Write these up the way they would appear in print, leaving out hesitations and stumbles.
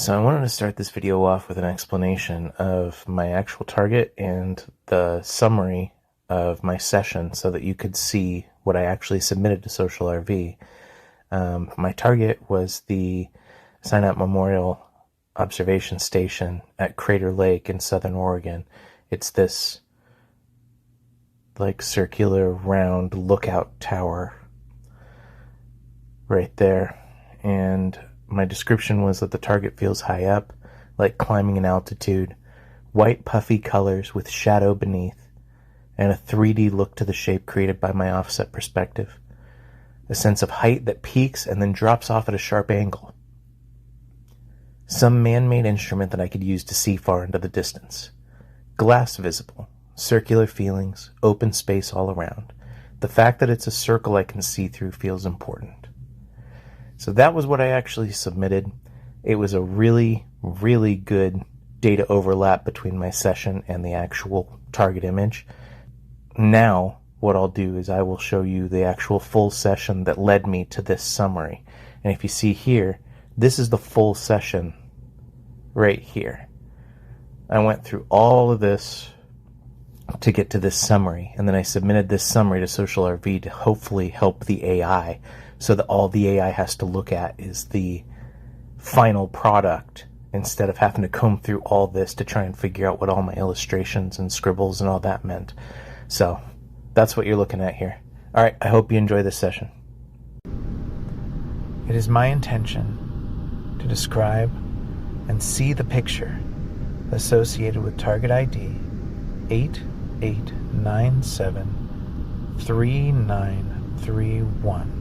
So I wanted to start this video off with an explanation of my actual target and the summary of my session so that you could see what I actually submitted to Social RV. My target was the Sinop Memorial Observation Station at Crater Lake in Southern Oregon. It's this like circular round lookout tower right there, and my description was that the target feels high up, like climbing an altitude, white puffy colors with shadow beneath, and a 3D look to the shape created by my offset perspective. A sense of height that peaks and then drops off at a sharp angle. Some man-made instrument that I could use to see far into the distance. Glass visible, circular feelings, open space all around. The fact that it's a circle I can see through feels important. So that was what I actually submitted. It was a really, really good data overlap between my session and the actual target image. Now, what I'll do is I will show you the actual full session that led me to this summary. And if you see here, this is the full session right here. I went through all of this to get to this summary, and then I submitted this summary to Social RV to hopefully help the AI, so that all the AI has to look at is the final product instead of having to comb through all this to try and figure out what all my illustrations and scribbles and all that meant. So that's what you're looking at here. Alright, I hope you enjoy this session. It is my intention to describe and see the picture associated with target ID 88973931.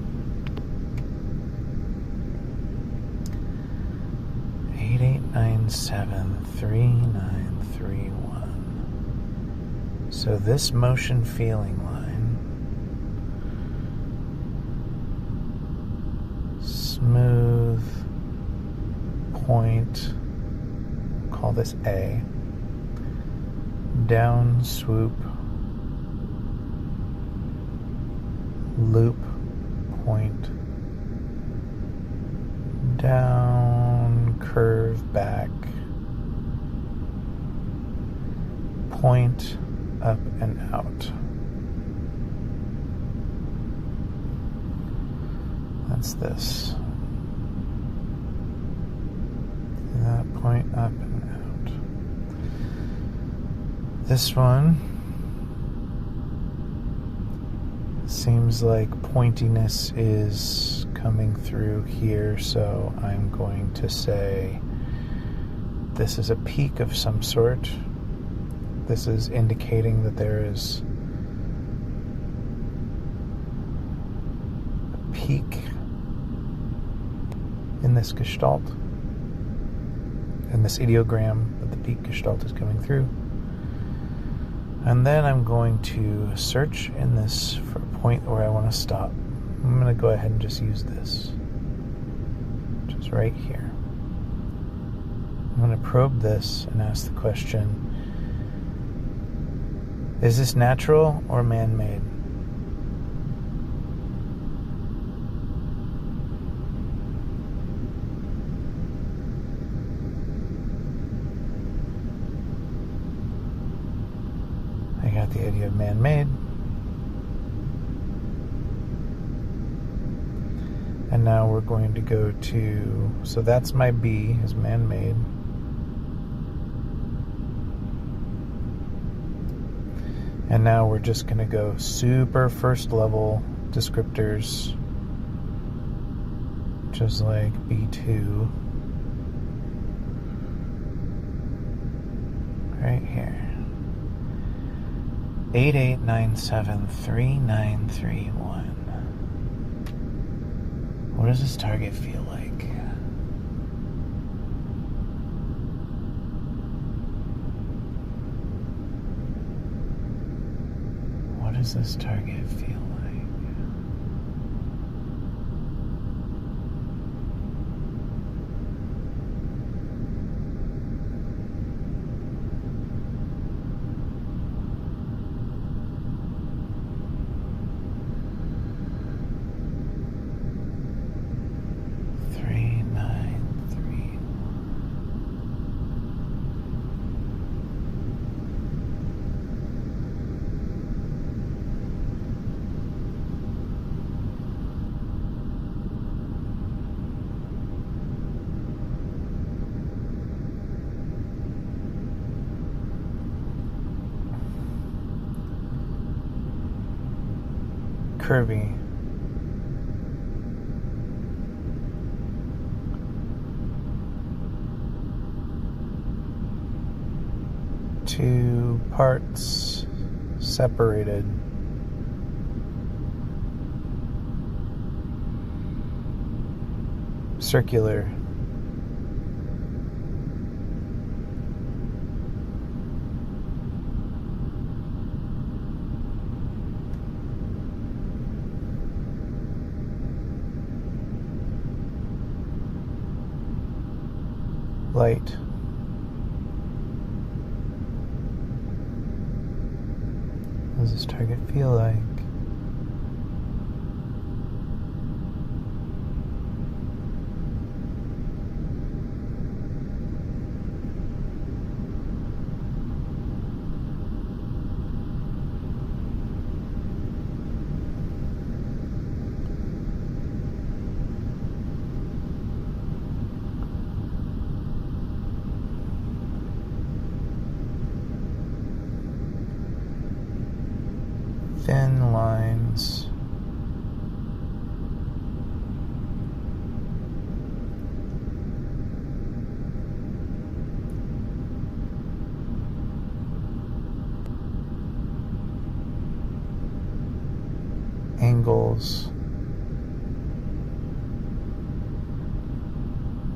88973931. So this motion feeling line, smooth point, call this A, down swoop, loop point, down curve back, point up and out. That's this. That point up and out. This one seems like pointiness is coming through here, so I'm going to say this is a peak of some sort. This is indicating that there is a peak in this gestalt, in this ideogram that the peak gestalt is coming through. And then I'm going to search in this for a point where I want to stop. I'm going to go ahead and just use this, which is right here. I'm going to probe this and ask the question, is this natural or man-made? I got the idea of man-made. And now we're going to go to, so that's my B, is man-made. And now we're just going to go super first level descriptors, just like B2, right here. 88973931. What does this target feel like? What does this target feel like? curvy. Two parts separated. Circular. Light. What does this target feel like? Thin lines. Angles.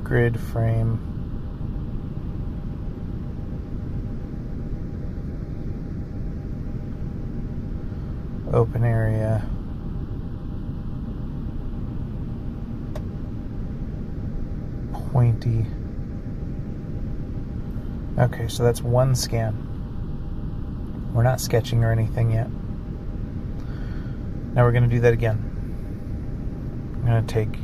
Grid frame. Open area. Pointy. Okay, so that's one scan. We're not sketching or anything yet. Now we're going to do that again. I'm going to take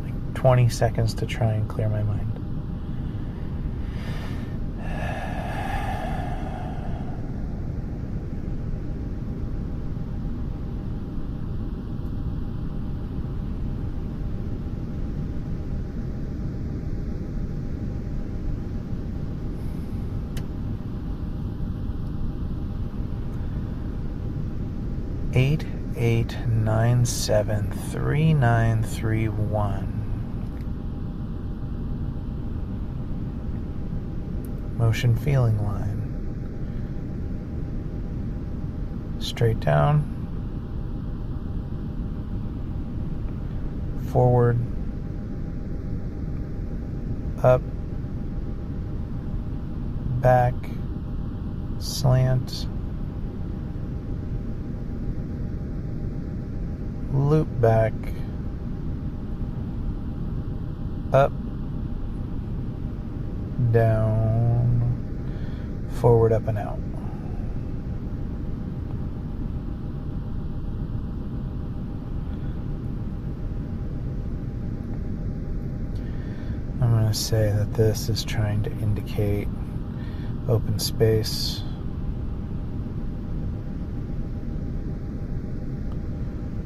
like 20 seconds to try and clear my mind. Eight 8973931. Motion feeling line. Straight down. Forward. Up. Back. Slant. Loop back, up, down, forward, up, and out. I'm going to say that this is trying to indicate open space.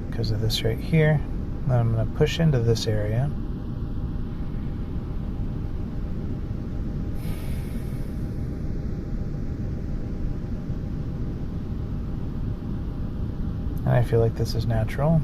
Because of this right here. Then I'm going to push into this area. And I feel like this is natural.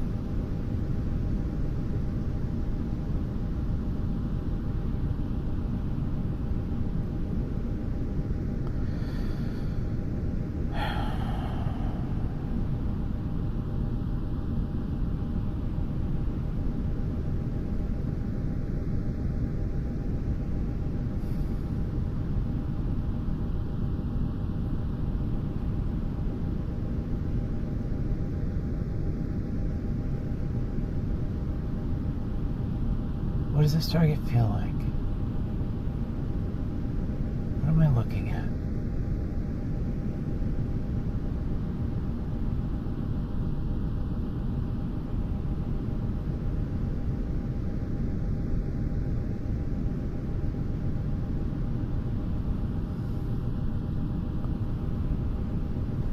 What does this target feel like? What am I looking at?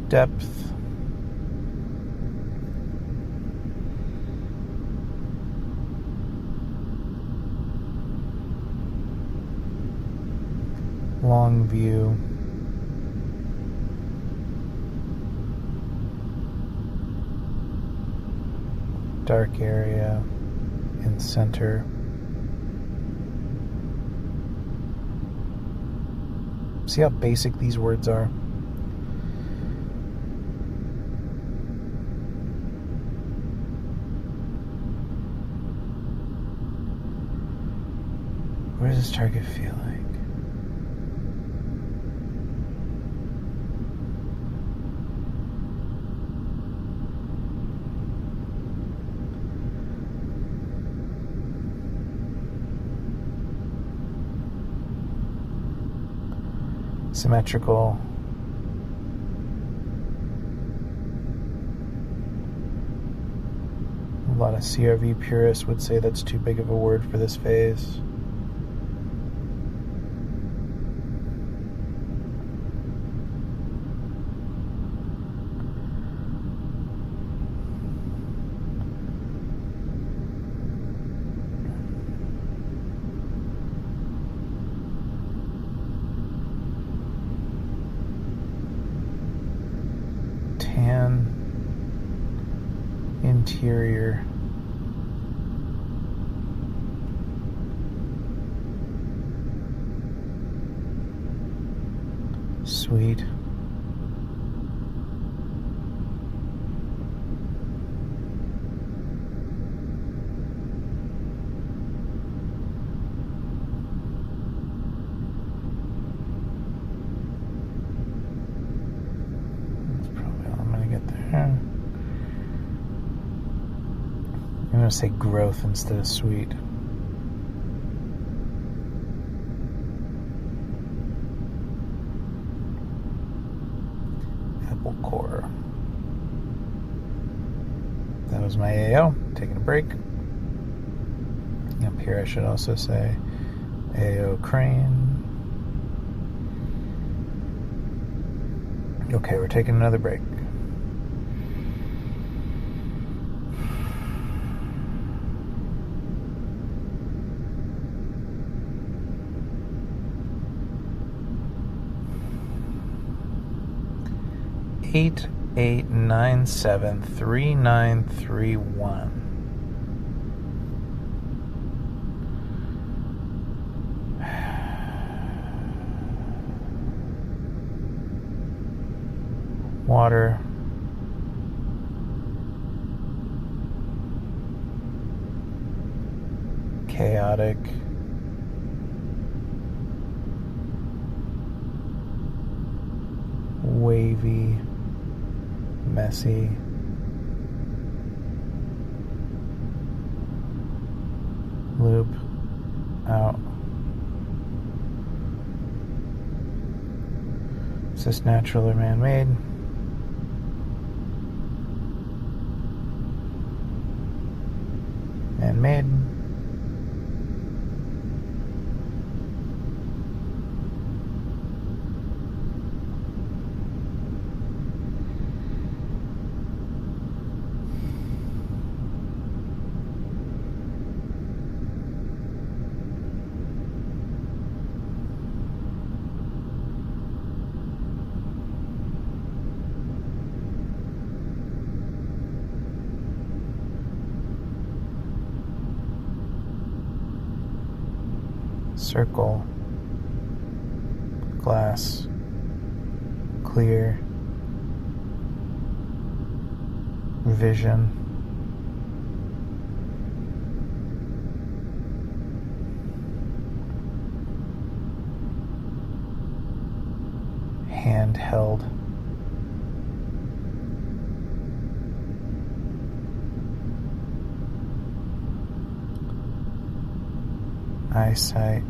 Depth. Long view. dark area in center. See how basic these words are? What does this target feel like? Symmetrical. A lot of CRV purists would say that's too big of a word for this phase. Interior. Sweet. That's probably all I'm going to get there. I'm going to say growth instead of sweet. Apple core. That was my AO. Taking a break. Up here I should also say AO crane. Okay, we're taking another break. Eight 8973931. Water. Chaotic. Wavy. Messy. Loop. Out. Is this natural or man-made? Man-made. Circle, glass, clear, vision, handheld, eyesight,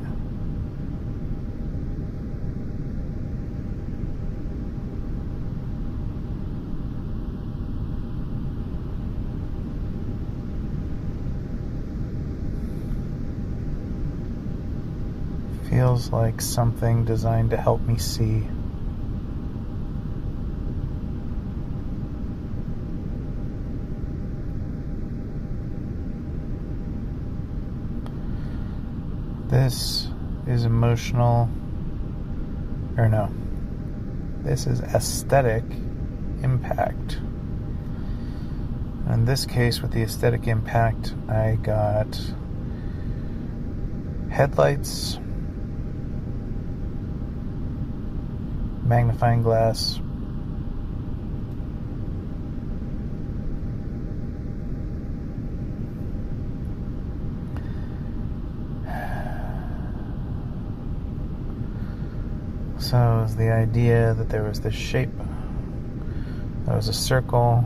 feels like something designed to help me see. This is emotional, or no, this is aesthetic impact. In this case, with the aesthetic impact, I got headlights, magnifying glass, so it was the idea that there was this shape. There was a circle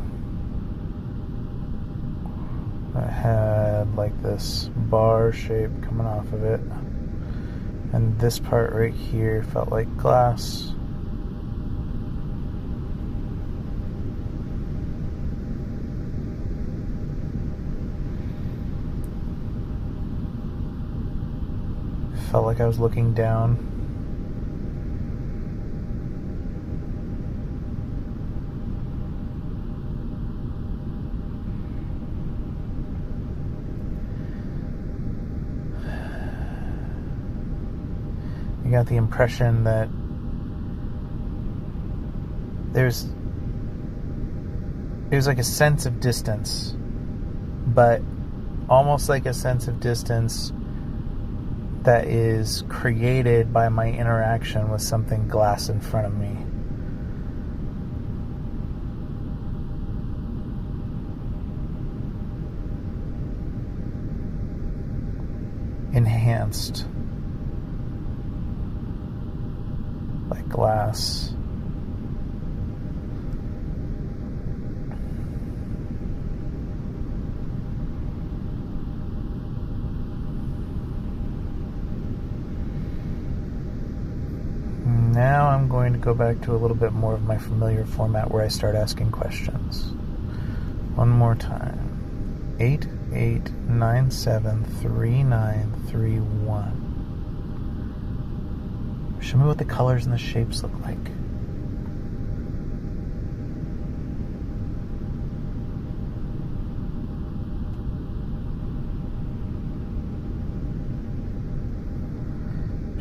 that had like this bar shape coming off of it, and this part right here felt like glass. Felt like I was looking down. You got the impression that there's like a sense of distance, but almost like a sense of distance that is created by my interaction with something glass in front of me. Enhanced by glass. Now I'm going to go back to a little bit more of my familiar format where I start asking questions. One more time. 88973931. Show me what the colors and the shapes look like.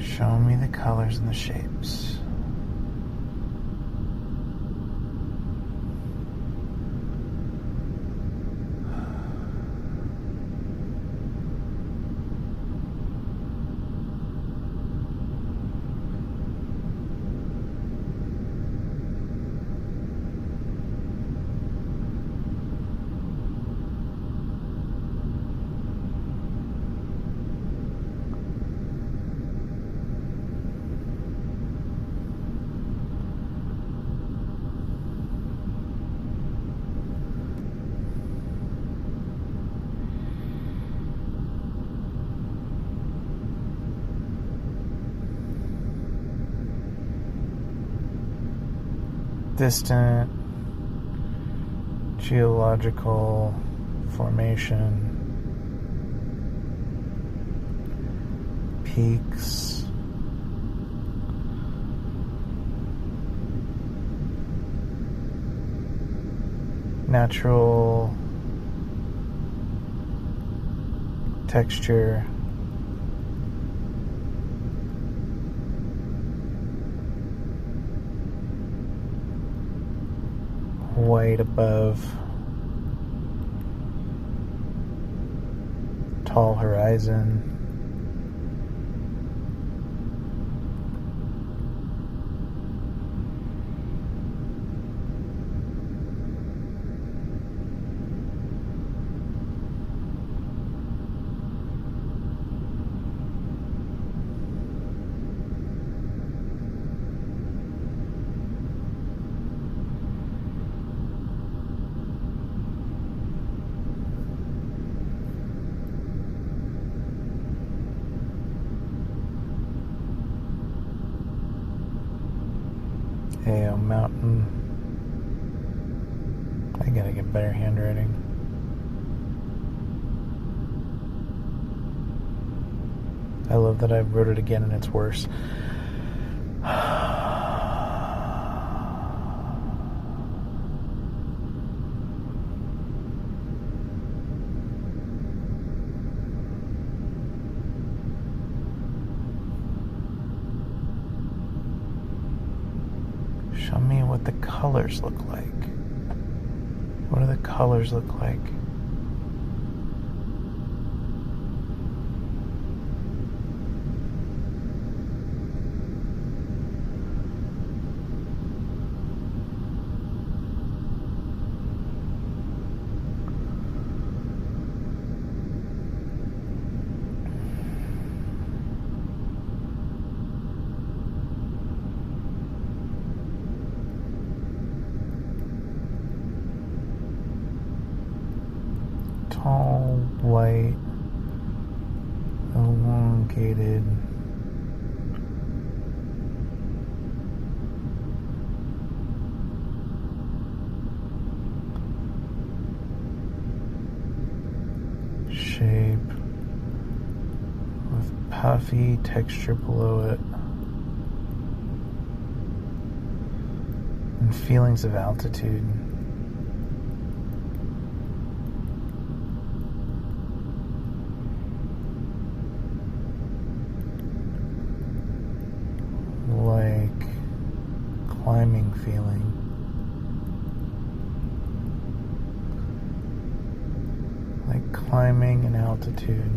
Show me the colors and the shapes. Distant geological formation, peaks, natural texture, white above, tall horizon, a mountain. I gotta get better handwriting. I love that I wrote it again and it's worse. Show me what the colors look like. What do the colors look like? Tall, white, elongated, shape with puffy texture below it, and feelings of altitude. Like climbing feeling. Like climbing in altitude.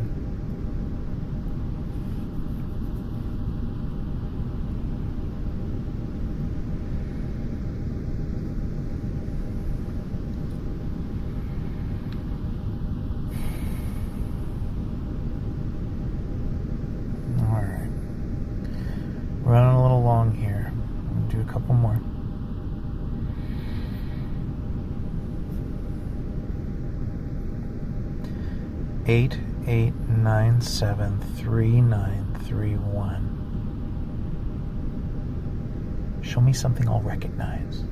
Running a little long here. I'll do a couple more. Eight 8973931. Show me something I'll recognize.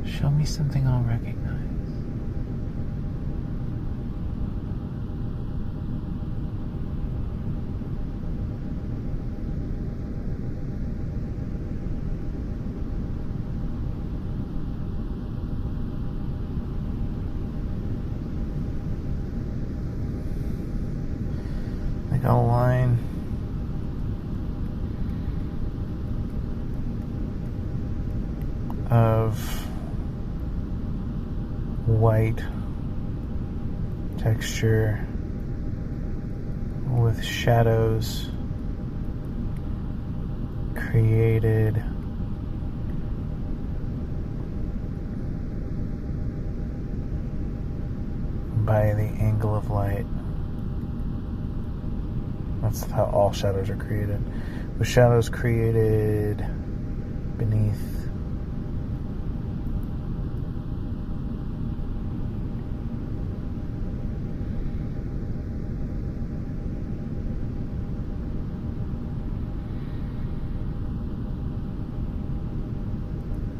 Show me something I'll recognize. Like a line of white texture with shadows created by the angle of light. That's how all shadows are created. With shadows created beneath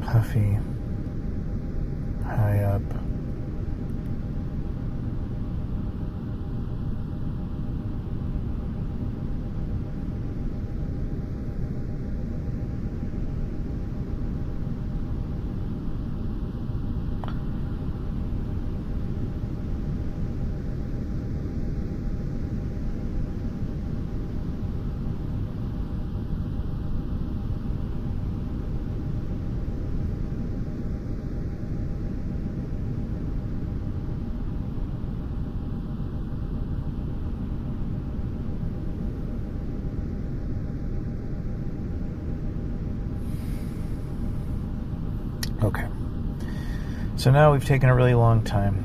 puffy, high up, Okay, so now we've taken a really long time.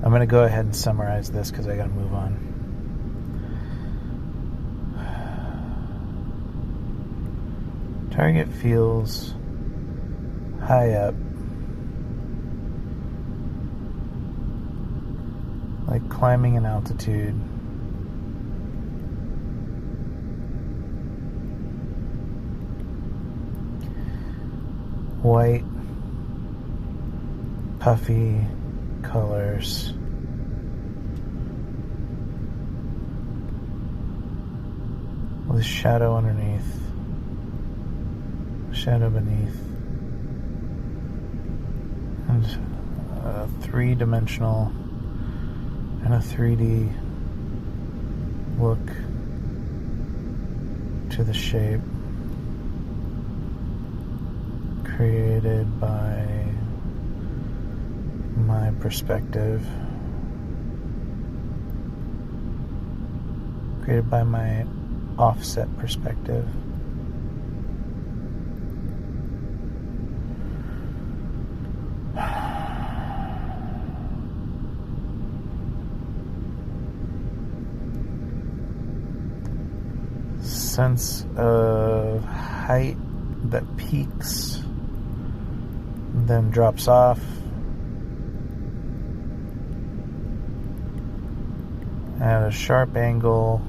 I'm going to go ahead and summarize this because I got to move on. Target feels high up, like climbing in altitude. White, puffy colors with shadow underneath, shadow beneath, and a three-dimensional and a 3D look to the shape created by my perspective, created by my offset perspective. Sense of height that peaks, then drops off, at a sharp angle.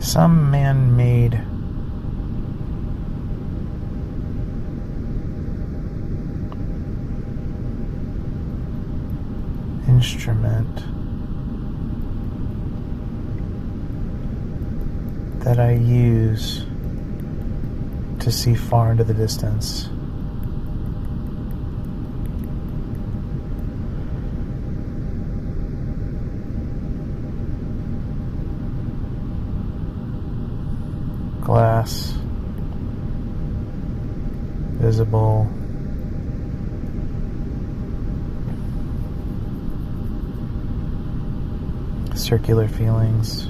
Some man-made instrument that I use to see far into the distance. Glass, visible, circular feelings.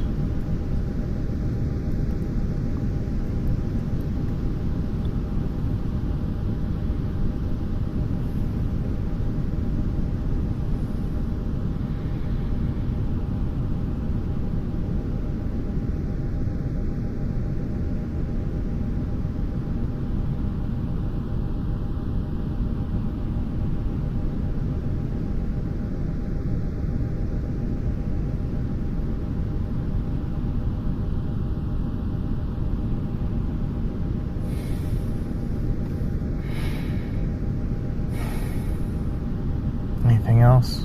Anything else?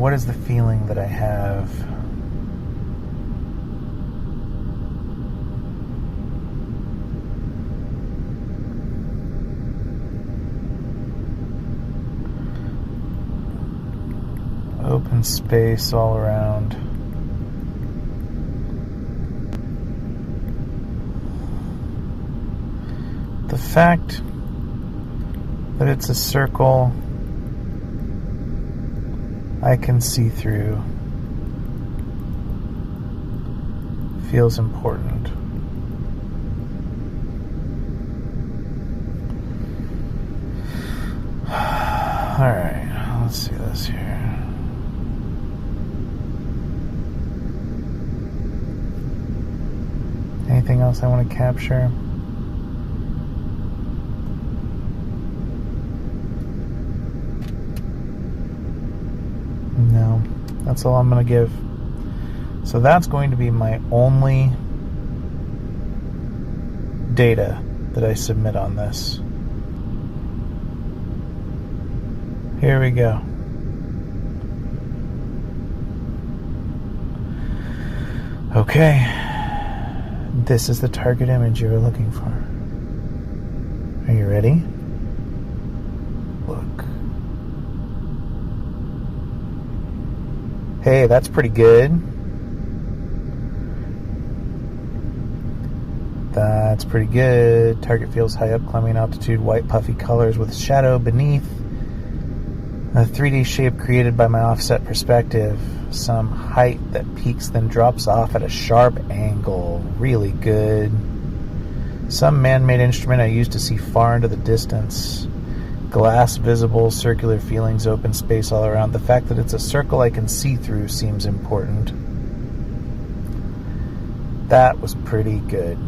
What is the feeling that I have? Open space all around. The fact that it's a circle I can see through feels important. Alright, let's see this here. Anything else I want to capture? No, that's all I'm going to give. So that's going to be my only data that I submit on this. Here we go. Okay, this is the target image you were looking for. Are you ready? Look. Hey, that's pretty good. That's pretty good. Target feels high up, climbing altitude, white puffy colors with shadow beneath. A 3D shape created by my offset perspective. Some height that peaks then drops off at a sharp angle. Really good. Some man-made instrument I use to see far into the distance. Glass, visible, circular feelings, open space all around. The fact that it's a circle I can see through seems important. That was pretty good.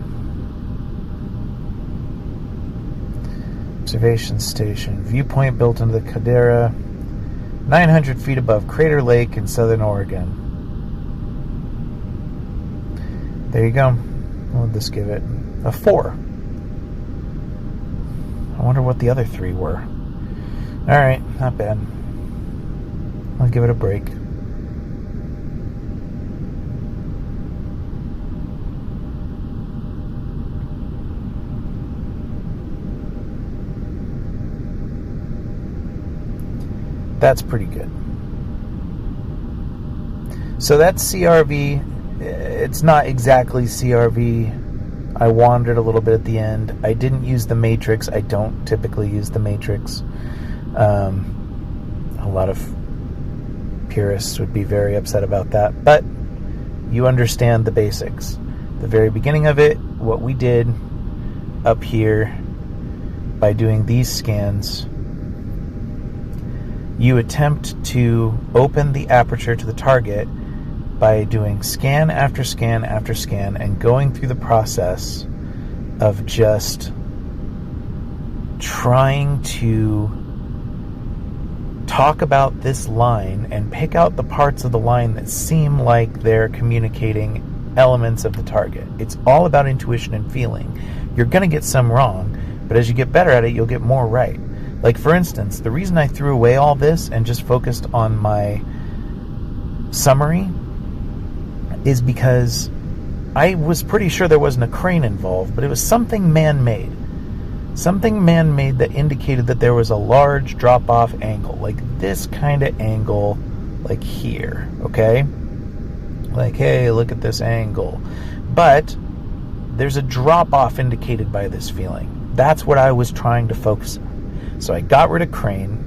Observation station. Viewpoint built into the caldera. 900 feet above Crater Lake in southern Oregon. There you go. What would this give it? A 4. I wonder what the other 3 were. Alright, not bad. I'll give it a break. That's pretty good. So that's CRV. It's not exactly CRV. I wandered a little bit at the end. I didn't use the matrix. I don't typically use the matrix. A lot of purists would be very upset about that, but you understand the basics. The very beginning of it, what we did up here by doing these scans, you attempt to open the aperture to the target by doing scan after scan after scan and going through the process of just trying to talk about this line and pick out the parts of the line that seem like they're communicating elements of the target. It's all about intuition and feeling. You're going to get some wrong, but as you get better at it, you'll get more right. Like, for instance, the reason I threw away all this and just focused on my summary is because I was pretty sure there wasn't a crane involved, but it was something man-made. Something man-made that indicated that there was a large drop-off angle, like this kind of angle, like here, okay? Like, hey, look at this angle. But there's a drop-off indicated by this feeling. That's what I was trying to focus on. So I got rid of crane,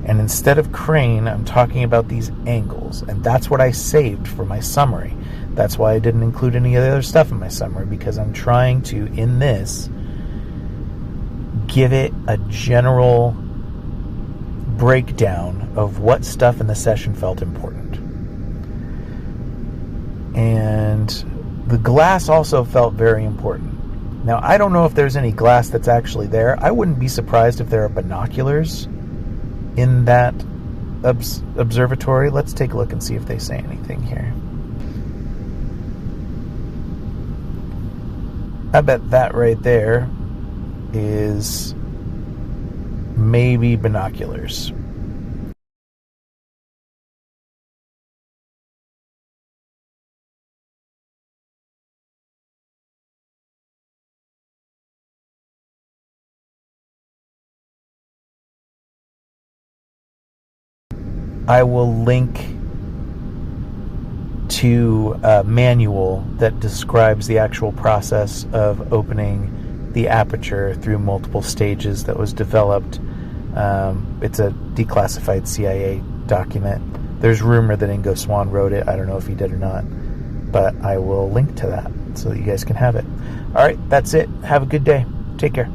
and instead of crane, I'm talking about these angles, and that's what I saved for my summary. That's why I didn't include any of the other stuff in my summary, because I'm trying to, in this, give it a general breakdown of what stuff in the session felt important. And the glass also felt very important. Now, I don't know if there's any glass that's actually there. I wouldn't be surprised if there are binoculars in that observatory. Let's take a look and see if they say anything here. I bet that right there is maybe binoculars. I will link to a manual that describes the actual process of opening the aperture through multiple stages that was developed. It's a declassified CIA document. There's rumor that Ingo Swann wrote it. I don't know if he did or not, but I will link to that so that you guys can have it. All right, that's it. Have a good day. Take care.